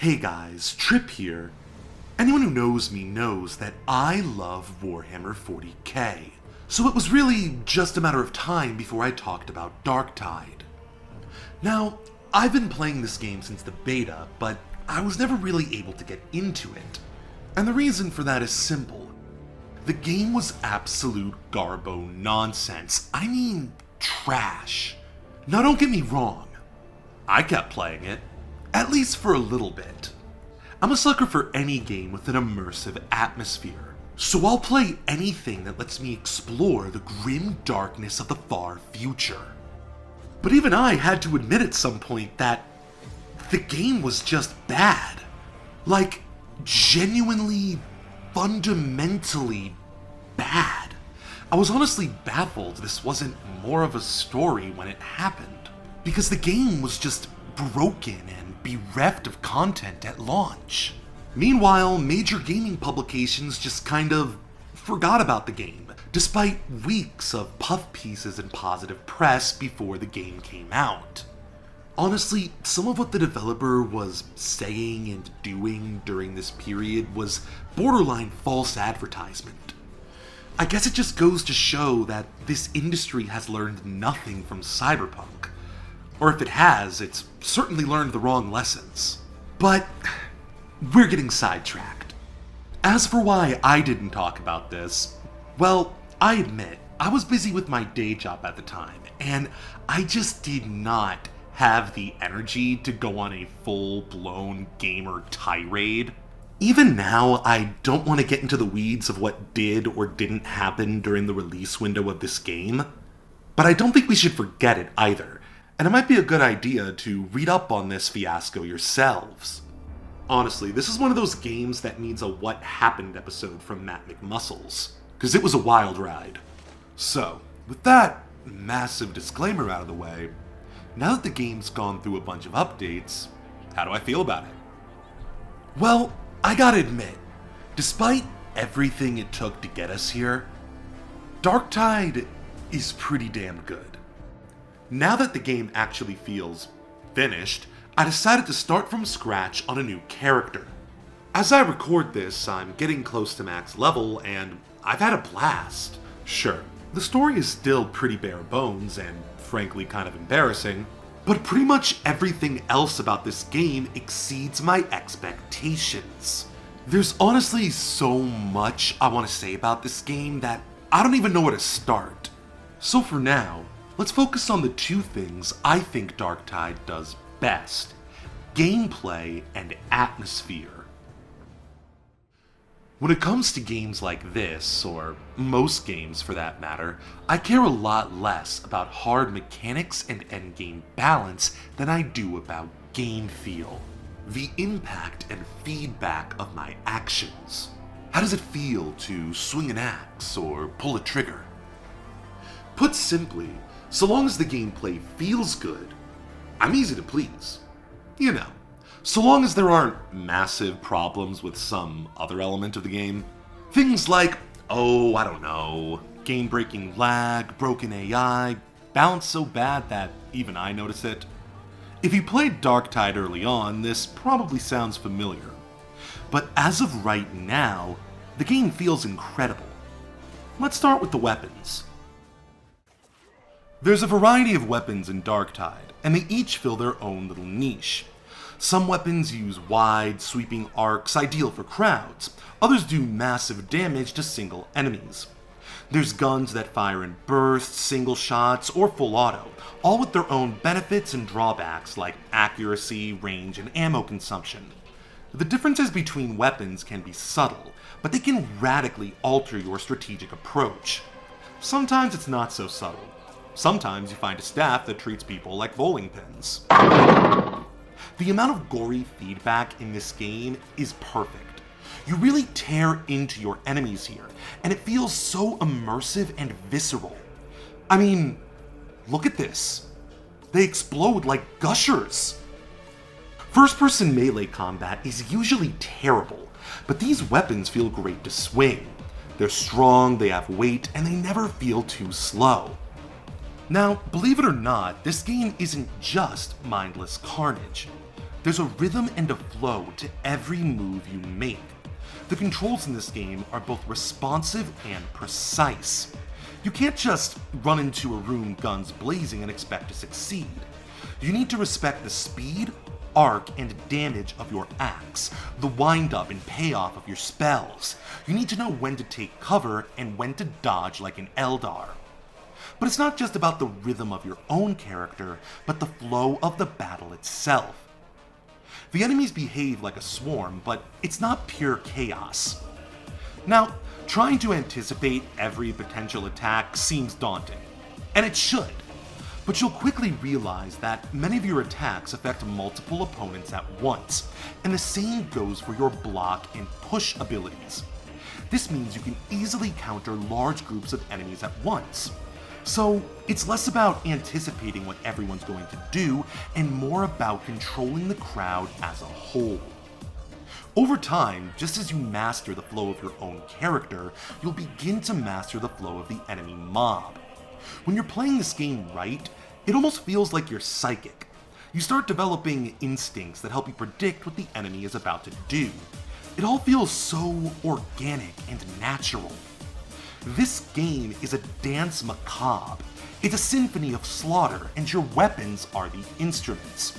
Hey guys, Trip here. Anyone who knows me knows that I love Warhammer 40k, so it was really just a matter of time before I talked about Darktide. Now, I've been playing this game since the beta, but I was never really able to get into it. And the reason for that is simple. The game was absolute garbo nonsense. I mean, trash. Now don't get me wrong. I kept playing it, at least for a little bit. I'm a sucker for any game with an immersive atmosphere, so I'll play anything that lets me explore the grim darkness of the far future. But even I had to admit at some point that the game was just bad. Like, genuinely, fundamentally bad. I was honestly baffled this wasn't more of a story when it happened, because the game was just broken and bereft of content at launch. Meanwhile, major gaming publications just kind of forgot about the game, despite weeks of puff pieces and positive press before the game came out. Honestly, some of what the developer was saying and doing during this period was borderline false advertisement. I guess it just goes to show that this industry has learned nothing from Cyberpunk. Or if it has, it's certainly learned the wrong lessons. But we're getting sidetracked. As for why I didn't talk about this, well, I admit, I was busy with my day job at the time, and I just did not have the energy to go on a full-blown gamer tirade. Even now, I don't want to get into the weeds of what did or didn't happen during the release window of this game, but I don't think we should forget it either, and it might be a good idea to read up on this fiasco yourselves. Honestly, this is one of those games that needs a What Happened episode from Matt McMuscles, because it was a wild ride. So, with that massive disclaimer out of the way, now that the game's gone through a bunch of updates, how do I feel about it? Well, I gotta admit, despite everything it took to get us here, Darktide is pretty damn good. Now that the game actually feels finished, I decided to start from scratch on a new character. As I record this, I'm getting close to max level, and I've had a blast. Sure, the story is still pretty bare bones and frankly kind of embarrassing, but pretty much everything else about this game exceeds my expectations. There's honestly so much I want to say about this game that I don't even know where to start. So for now, let's focus on the two things I think Darktide does best: gameplay and atmosphere. When it comes to games like this, or most games for that matter, I care a lot less about hard mechanics and endgame balance than I do about game feel. The impact and feedback of my actions. How does it feel to swing an axe or pull a trigger? Put simply, so long as the gameplay feels good, I'm easy to please. You know, so long as there aren't massive problems with some other element of the game. Things like, I don't know, game-breaking lag, broken AI, balance so bad that even I notice it. If you played Darktide early on, this probably sounds familiar. But as of right now, the game feels incredible. Let's start with the weapons. There's a variety of weapons in Darktide, and they each fill their own little niche. Some weapons use wide, sweeping arcs ideal for crowds. Others do massive damage to single enemies. There's guns that fire in bursts, single shots, or full auto, all with their own benefits and drawbacks like accuracy, range, and ammo consumption. The differences between weapons can be subtle, but they can radically alter your strategic approach. Sometimes it's not so subtle. Sometimes you find a staff that treats people like bowling pins. The amount of gory feedback in this game is perfect. You really tear into your enemies here, and it feels so immersive and visceral. I mean, look at this. They explode like gushers. First-person melee combat is usually terrible, but these weapons feel great to swing. They're strong, they have weight, and they never feel too slow. Now, believe it or not, this game isn't just mindless carnage. There's a rhythm and a flow to every move you make. The controls in this game are both responsive and precise. You can't just run into a room guns blazing and expect to succeed. You need to respect the speed, arc, and damage of your axe, the wind-up and payoff of your spells. You need to know when to take cover and when to dodge like an Eldar. But it's not just about the rhythm of your own character, but the flow of the battle itself. The enemies behave like a swarm, but it's not pure chaos. Now, trying to anticipate every potential attack seems daunting, and it should. But you'll quickly realize that many of your attacks affect multiple opponents at once, and the same goes for your block and push abilities. This means you can easily counter large groups of enemies at once. So it's less about anticipating what everyone's going to do and more about controlling the crowd as a whole. Over time, just as you master the flow of your own character, you'll begin to master the flow of the enemy mob. When you're playing this game right, it almost feels like you're psychic. You start developing instincts that help you predict what the enemy is about to do. It all feels so organic and natural. This game is a dance macabre. It's a symphony of slaughter, and your weapons are the instruments.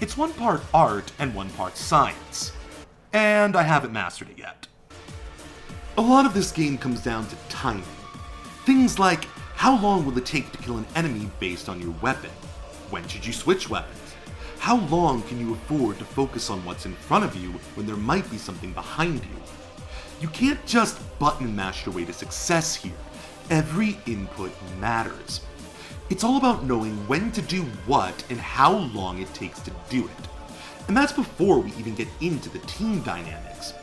It's one part art and one part science. And I haven't mastered it yet. A lot of this game comes down to timing. Things like, how long will it take to kill an enemy based on your weapon? When should you switch weapons? How long can you afford to focus on what's in front of you when there might be something behind you? You can't just button mash your way to success here. Every input matters. It's all about knowing when to do what and how long it takes to do it. And that's before we even get into the team dynamics.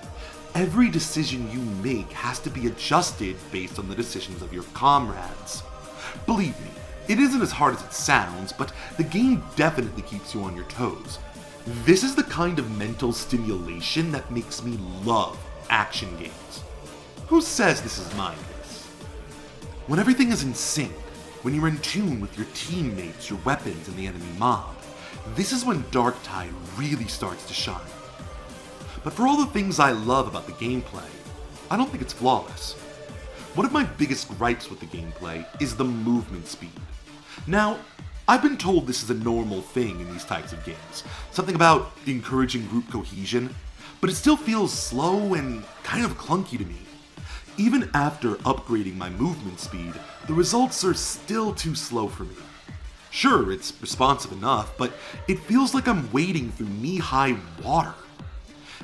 Every decision you make has to be adjusted based on the decisions of your comrades. Believe me, it isn't as hard as it sounds, but the game definitely keeps you on your toes. This is the kind of mental stimulation that makes me love action games. Who says this is mindless? When everything is in sync, when you're in tune with your teammates, your weapons, and the enemy mob, this is when DARKTIDE really starts to shine. But for all the things I love about the gameplay, I don't think it's flawless. One of my biggest gripes with the gameplay is the movement speed. Now, I've been told this is a normal thing in these types of games, something about encouraging group cohesion, but it still feels slow and kind of clunky to me. Even after upgrading my movement speed, the results are still too slow for me. Sure, it's responsive enough, but it feels like I'm wading through knee-high water.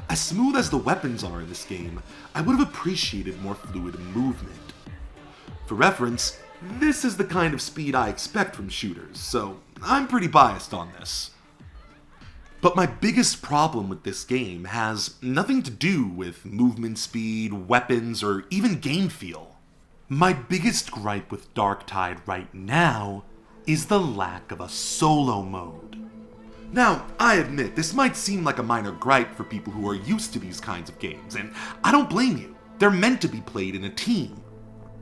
As smooth as the weapons are in this game, I would have appreciated more fluid movement. For reference, this is the kind of speed I expect from shooters, so I'm pretty biased on this. But my biggest problem with this game has nothing to do with movement speed, weapons, or even game feel. My biggest gripe with DARKTIDE right now is the lack of a solo mode. Now, I admit this might seem like a minor gripe for people who are used to these kinds of games, and I don't blame you. They're meant to be played in a team.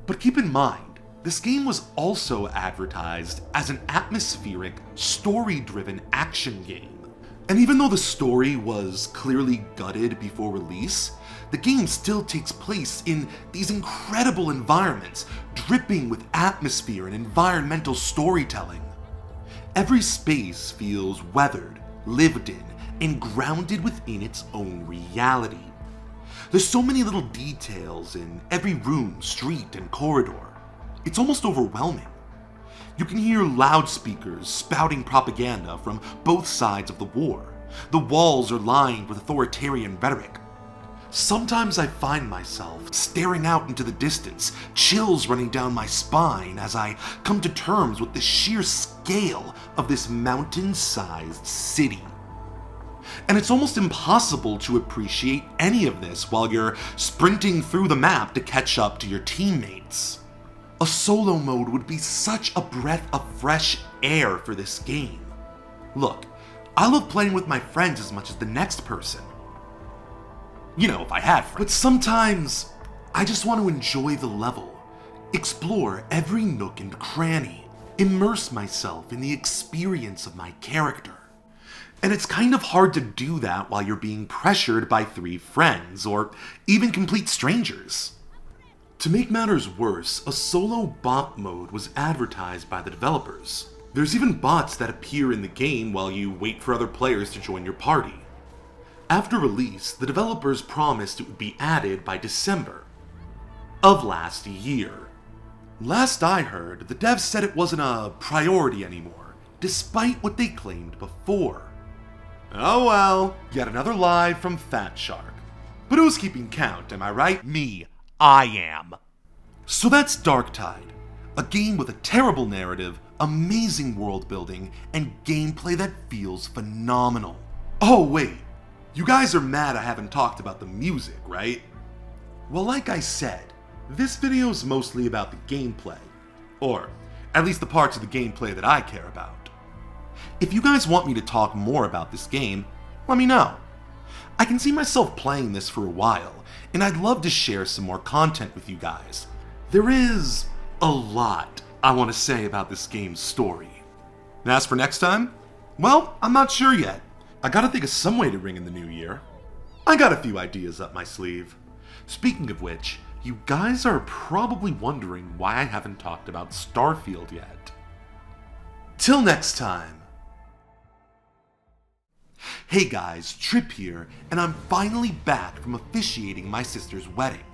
But keep in mind, this game was also advertised as an atmospheric, story-driven action game. And even though the story was clearly gutted before release, the game still takes place in these incredible environments, dripping with atmosphere and environmental storytelling. Every space feels weathered, lived in, and grounded within its own reality. There's so many little details in every room, street, and corridor. It's almost overwhelming. You can hear loudspeakers spouting propaganda from both sides of the war. The walls are lined with authoritarian rhetoric. Sometimes I find myself staring out into the distance, chills running down my spine as I come to terms with the sheer scale of this mountain-sized city. And it's almost impossible to appreciate any of this while you're sprinting through the map to catch up to your teammates. A solo mode would be such a breath of fresh air for this game. Look, I love playing with my friends as much as the next person. You know, if I had friends. But sometimes, I just want to enjoy the level, explore every nook and cranny, immerse myself in the experience of my character. And it's kind of hard to do that while you're being pressured by 3 friends, or even complete strangers. To make matters worse, a solo bot mode was advertised by the developers. There's even bots that appear in the game while you wait for other players to join your party. After release, the developers promised it would be added by December of last year. Last I heard, the devs said it wasn't a priority anymore, despite what they claimed before. Oh well, yet another lie from Fat Shark. But who's keeping count, am I right? Me. I am. So that's Darktide, a game with a terrible narrative, amazing world building, and gameplay that feels phenomenal. Oh wait, you guys are mad I haven't talked about the music, right? Well, like I said, this video is mostly about the gameplay, or at least the parts of the gameplay that I care about. If you guys want me to talk more about this game, let me know. I can see myself playing this for a while, and I'd love to share some more content with you guys. There is a lot I want to say about this game's story. And as for next time, well, I'm not sure yet. I gotta think of some way to ring in the new year. I got a few ideas up my sleeve. Speaking of which, you guys are probably wondering why I haven't talked about Starfield yet. Till next time. Hey guys, Trip here, and I'm finally back from officiating my sister's wedding.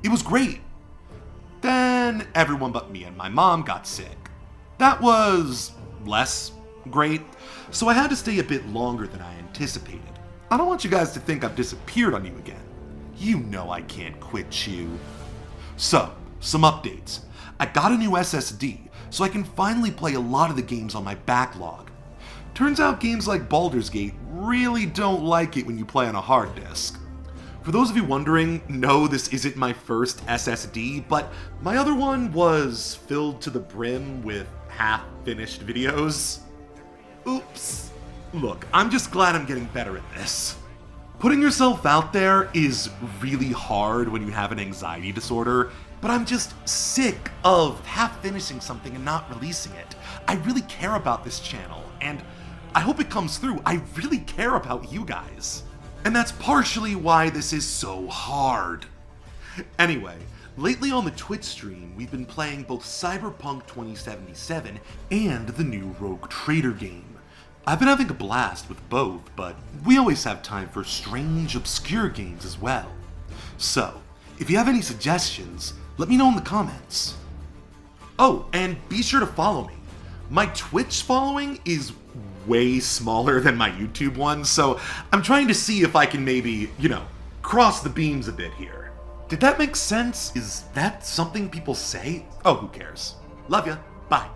It was great. Then everyone but me and my mom got sick. That was less great, so I had to stay a bit longer than I anticipated. I don't want you guys to think I've disappeared on you again. You know I can't quit you. So, some updates. I got a new SSD, so I can finally play a lot of the games on my backlog. Turns out games like Baldur's Gate really don't like it when you play on a hard disk. For those of you wondering, no, this isn't my first SSD, but my other one was filled to the brim with half-finished videos. Oops. Look, I'm just glad I'm getting better at this. Putting yourself out there is really hard when you have an anxiety disorder, but I'm just sick of half-finishing something and not releasing it. I really care about this channel, and I hope it comes through. I really care about you guys. And that's partially why this is so hard. Anyway, lately on the Twitch stream, we've been playing both Cyberpunk 2077 and the new Rogue Trader game. I've been having a blast with both, but we always have time for strange, obscure games as well. So, if you have any suggestions, let me know in the comments. Oh, and be sure to follow me. My Twitch following is way smaller than my YouTube one, so I'm trying to see if I can maybe, cross the beams a bit here. Did that make sense? Is that something people say? Oh, who cares? Love ya. Bye.